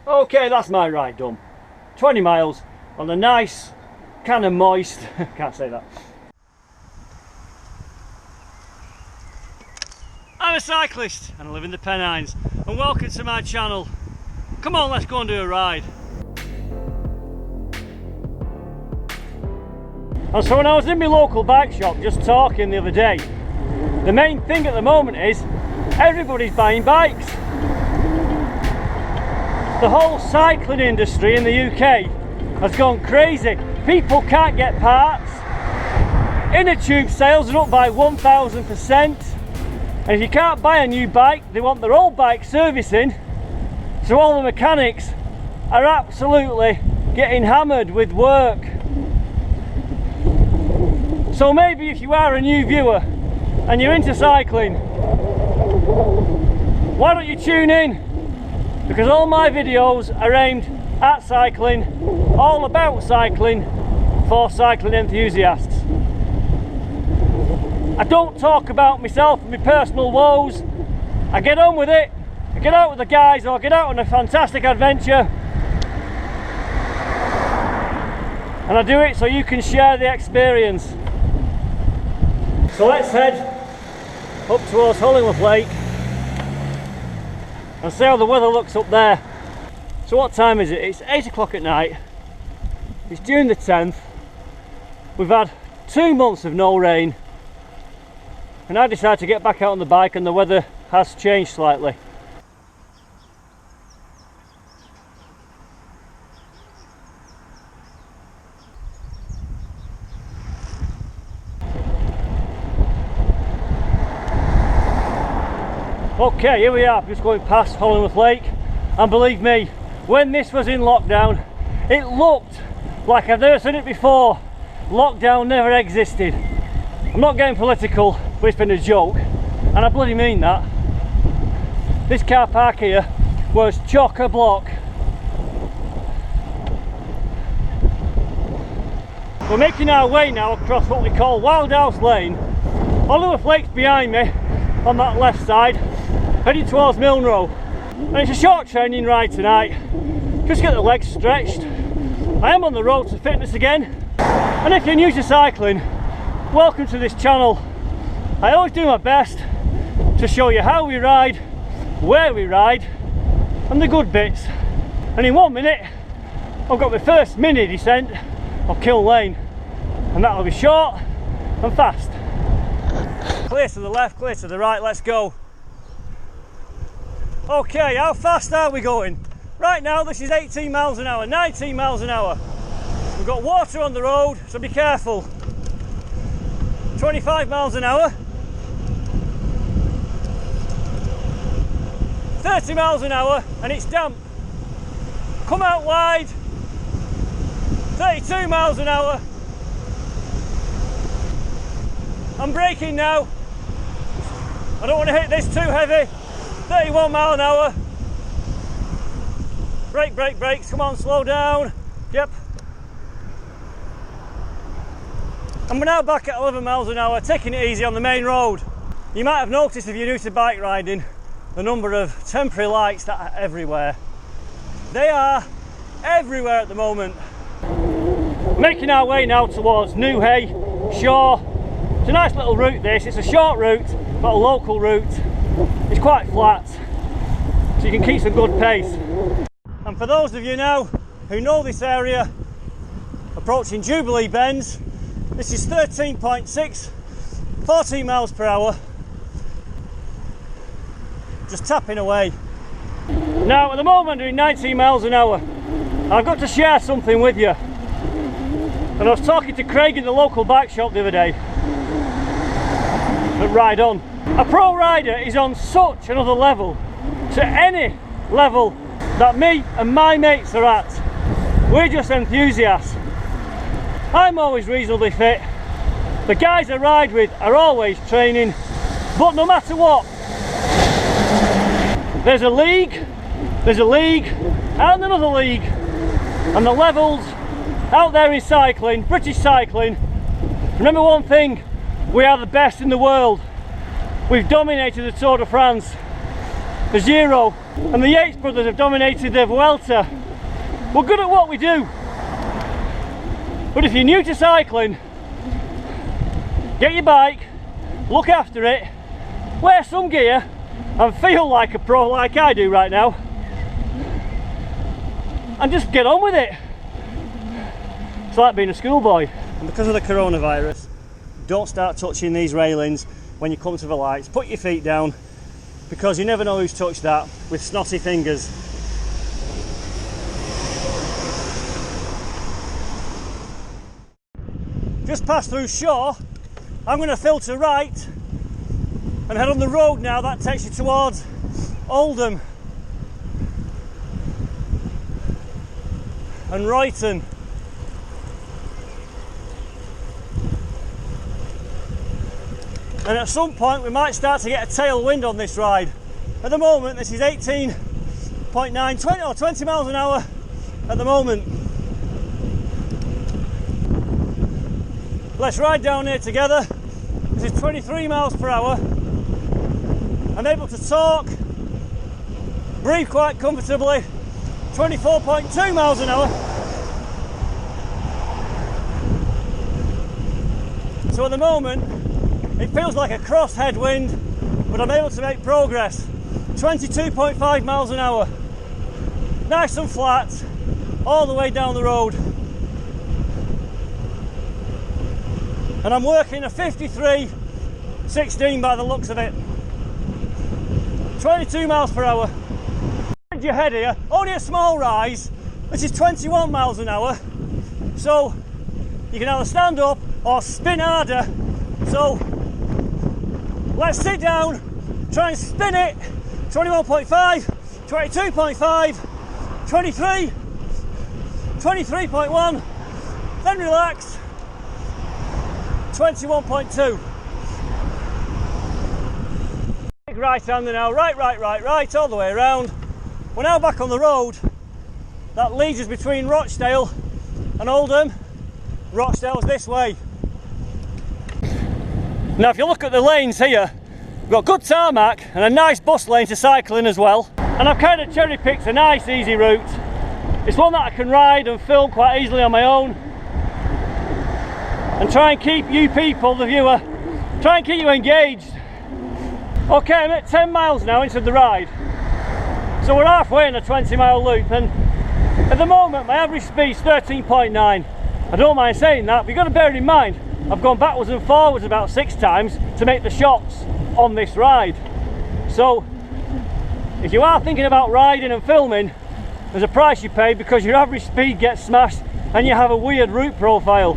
Okay, that's my ride done. 20 miles on a nice, kind of moist, can't say that. I'm a cyclist and I live in the Pennines, and welcome to my channel. Come on, let's go and do a ride. And so when I was in my local bike shop just talking the other day, the main thing at the moment is everybody's buying bikes. The whole cycling industry in the UK has gone crazy. People can't get parts. Inner tube sales are up by 1000%. And if you can't buy a new bike, they want their old bike servicing. So all the mechanics are absolutely getting hammered with work. So maybe if you are a new viewer and you're into cycling, why don't you tune in? Because all my videos are aimed at cycling, all about cycling, for cycling enthusiasts. I don't talk about myself and my personal woes. I get on with it, I get out with the guys, or I get out on a fantastic adventure. And I do it so you can share the experience. So let's head up towards Hollingworth Lake and see how the weather looks up there. So what time is it? It's 8 o'clock at night. It's June the 10th. We've had 2 months of no rain, and I decided to get back out on the bike, and the weather has changed slightly. Okay, here we are, just going past Hollingworth Lake, and believe me, when this was in lockdown, it looked like I've never seen it before. Lockdown never existed. I'm not getting political, but it's been a joke, and I bloody mean that. This car park here was chock-a-block. We're making our way now across what we call Wild House Lane. Hollingworth Lake's behind me on that left side, heading towards Milnrow. And it's a short training ride tonight, just to get the legs stretched. I am on the road to fitness again, and if you're new to cycling, welcome to this channel. I always do my best to show you how we ride, where we ride, and the good bits. And in 1 minute, I've got my first mini descent of Kiln Lane, and that'll be short and fast. Clear to the left, clear to the right, let's go. Okay, how fast are we going? Right now this is 18 miles an hour, 19 miles an hour. We've got water on the road, so be careful. 25 miles an hour. 30 miles an hour, and it's damp. Come out wide. 32 miles an hour. I'm braking now. I don't want to hit this too heavy. 31 mile an hour. Brake, brake, brakes. Come on, slow down. Yep. And we're now back at 11 miles an hour, taking it easy on the main road. You might have noticed, if you're new to bike riding, the number of temporary lights that are everywhere. They are everywhere at the moment. Making our way now towards Newhay Shore. It's a nice little route this. It's a short route, but a local route. It's quite flat, so you can keep some good pace. And for those of you now who know this area, approaching Jubilee Bends, this is 13.6, 14 miles per hour, just tapping away. Now at the moment I'm doing 19 miles an hour. I've got to share something with you. And I was talking to Craig in the local bike shop the other day at Ride On. A pro rider is on such another level to any level that me and my mates are at. We're just enthusiasts. I'm always reasonably fit. The guys I ride with are always training, but no matter what, there's a league, and another league, and the levels out there in cycling, British cycling. Remember one thing, we are the best in the world. We've dominated the Tour de France. The Giro, and the Yates brothers have dominated the Vuelta. We're good at what we do, but if you're new to cycling, get your bike, look after it, wear some gear and feel like a pro like I do right now, and just get on with it. It's like being a schoolboy. And because of the coronavirus, don't start touching these railings when you come to the lights. Put your feet down, because you never know who's touched that with snotty fingers. Just passed through Shaw. I'm going to filter right and head on the road now. That takes you towards Oldham and Royton. And at some point we might start to get a tailwind on this ride. At the moment this is 18.9, 20 miles an hour at the moment. Let's ride down here together. This is 23 miles per hour. I'm able to talk, breathe quite comfortably. 24.2 miles an hour. So at the moment it feels like a cross headwind, but I'm able to make progress. 22.5 miles an hour. Nice and flat all the way down the road. And I'm working a 53.16 by the looks of it. 22 miles per hour. Your head here, only a small rise. This is 21 miles an hour. So you can either stand up or spin harder. So let's sit down, try and spin it. 21.5, 22.5, 23, 23.1, then relax. 21.2. Big right hander now, right, all the way around. We're now back on the road. That leads us between Rochdale and Oldham. Rochdale's this way. Now if you look at the lanes here, we've got good tarmac and a nice bus lane to cycle in as well. And I've kind of cherry picked a nice easy route. It's one that I can ride and film quite easily on my own. And try and keep you people, the viewer, try and keep you engaged. Okay, I'm at 10 miles now into the ride. So we're halfway in a 20-mile loop, and at the moment my average speed is 13.9. I don't mind saying that, but you've got to bear in mind I've gone backwards and forwards about 6 times to make the shots on this ride. So if you are thinking about riding and filming, there's a price you pay because your average speed gets smashed and you have a weird route profile.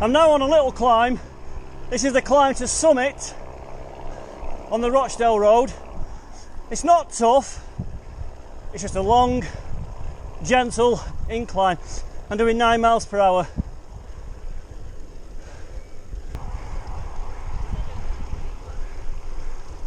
I'm now on a little climb. This is the climb to Summit on the Rochdale Road. It's not tough, it's just a long, gentle incline. I'm doing 9 miles per hour.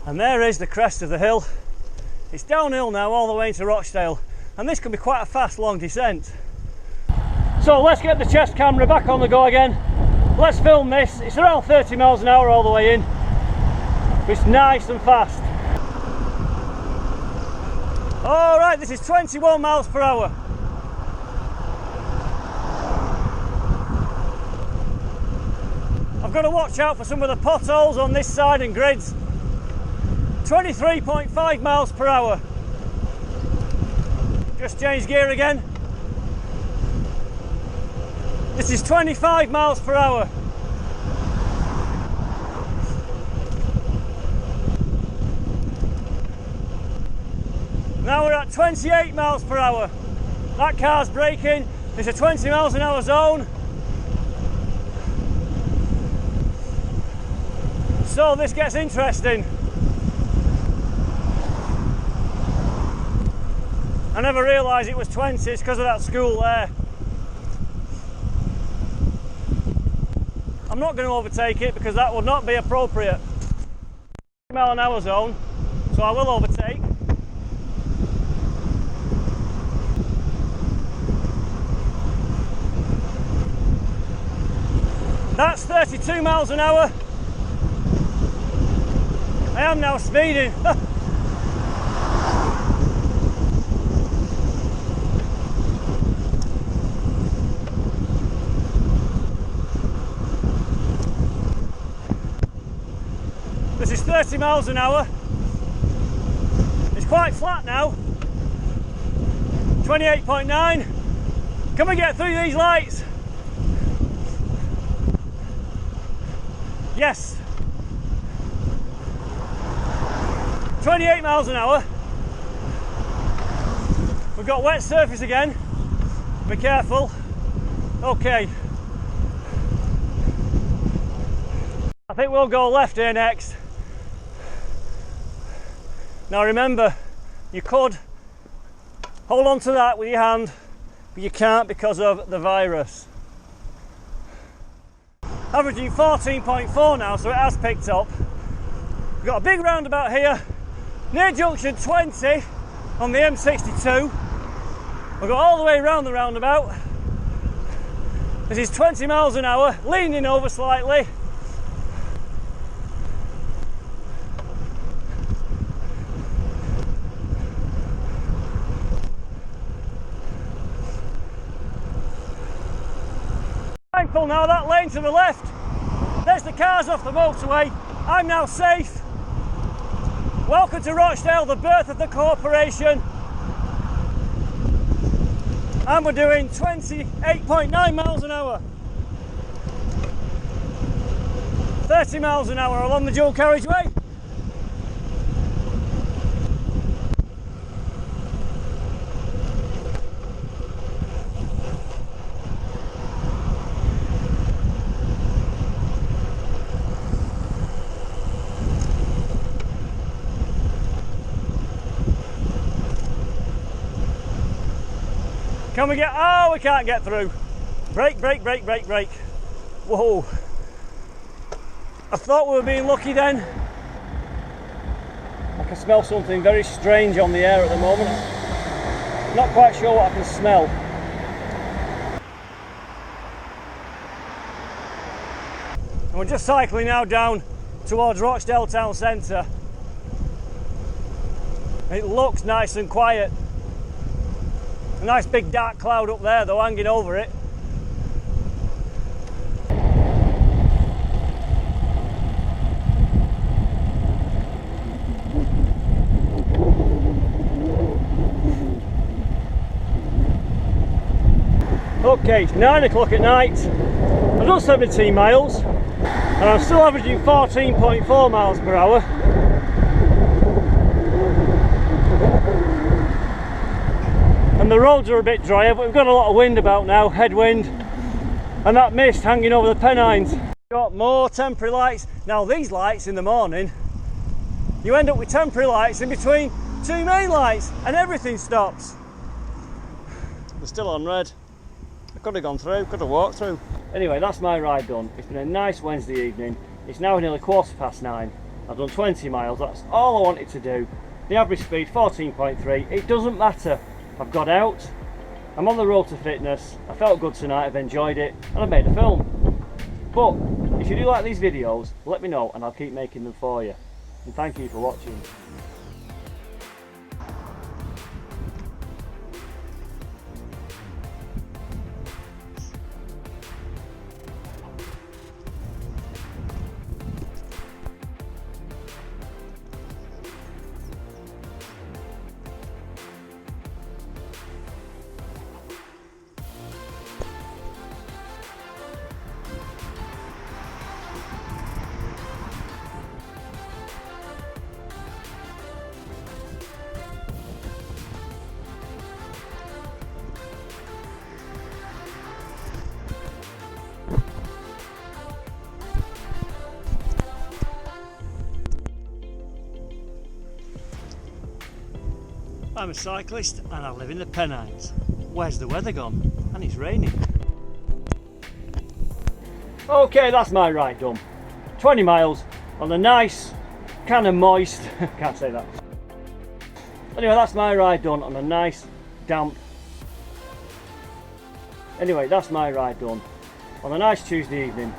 And there is the crest of the hill. It's downhill now all the way into Rochdale, and this can be quite a fast long descent. So let's get the chest camera back on the go again. Let's film this. It's around 30 miles an hour all the way in. It's nice and fast. Alright, this is 21 miles per hour. I've got to watch out for some of the potholes on this side and grids. 23.5 miles per hour. Just change gear again. This is 25 miles per hour. Now we're at 28 miles per hour. That car's braking. It's a 20 miles an hour zone. So this gets interesting. I never realised it was 20s because of that school there. I'm not going to overtake it because that would not be appropriate. 20 mile an hour zone, so I will overtake. That's 32 miles an hour. I am now speeding. 20 miles an hour. It's quite flat now. 28.9. Can we get through these lights? Yes. 28 miles an hour. We've got wet surface again. Be careful. Okay. I think we'll go left here next. Now remember, you could hold on to that with your hand, but you can't because of the virus. Averaging 14.4 now, so it has picked up. We've got a big roundabout here, near junction 20 on the M62. We'll go all the way around the roundabout. This is 20 miles an hour, leaning over slightly. Mindful now, that lane to the left, there's the cars off the motorway. I'm now safe. Welcome to Rochdale, the birth of the corporation. And we're doing 28.9 miles an hour. 30 miles an hour along the dual carriageway. Can we get, oh, we can't get through. Brake, brake, brake, brake, brake. Whoa. I thought we were being lucky then. I can smell something very strange on the air at the moment. I'm not quite sure what I can smell. And we're just cycling now down towards Rochdale town centre. It looks nice and quiet. A nice big dark cloud up there though, hanging over it. Okay, it's 9 o'clock at night. I've done 17 miles and I'm still averaging 14.4 miles per hour. And the roads are a bit drier, but we've got a lot of wind about now, headwind, and that mist hanging over the Pennines. Got more temporary lights. Now these lights in the morning, you end up with temporary lights in between two main lights and everything stops. They're still on red. I could have gone through, could have walked through. Anyway, that's my ride done. It's been a nice Wednesday evening. It's now nearly 9:15. I've done 20 miles, that's all I wanted to do. The average speed 14.3, it doesn't matter. I've got out, I'm on the road to fitness, I felt good tonight, I've enjoyed it, and I've made a film. But if you do like these videos, let me know and I'll keep making them for you. And thank you for watching. I'm a cyclist and I live in the Pennines. Where's the weather gone? And it's raining. Okay, that's my ride done. 20 miles on a nice, kind of moist, can't say that. Anyway, that's my ride done on a nice, damp. Anyway, that's my ride done on a nice Tuesday evening.